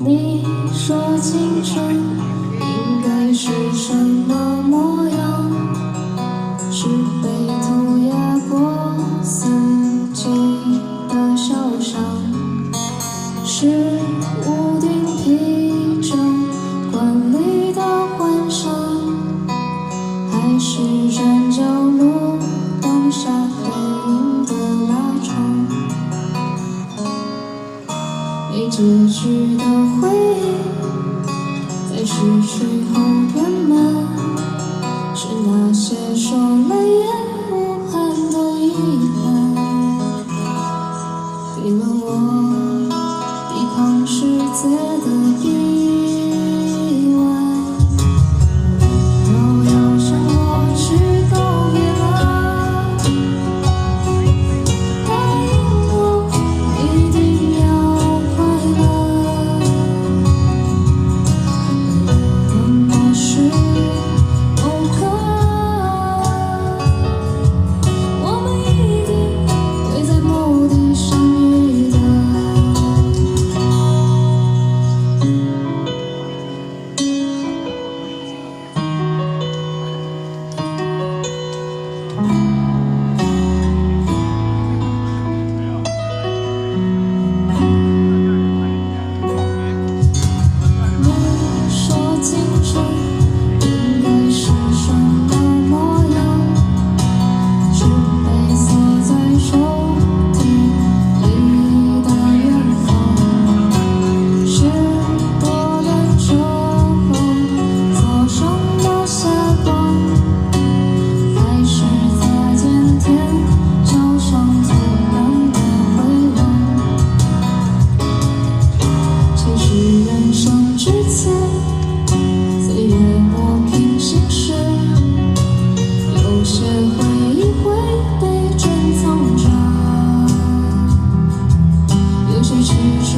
你说青春应该是什么模样？是被涂鸦过四季的小巷，是屋顶披着管理的幻想，还是转角路灯下黑影的拉长？没结局的回忆，在失去后圆满，是那些说泪眼无憾的遗憾，给了我抵抗世界的臂弯。我要向过去告别了，答应我一定要快乐。的模式某刻，我们一定会在某地相遇的。你说青春应该是什么模样？是被锁在抽屉里的远方，是多年之后早上的霞光，还是在今天早上突然的回望？其实人生至此，岁月磨平心事，有些回忆会被珍藏着，有些执着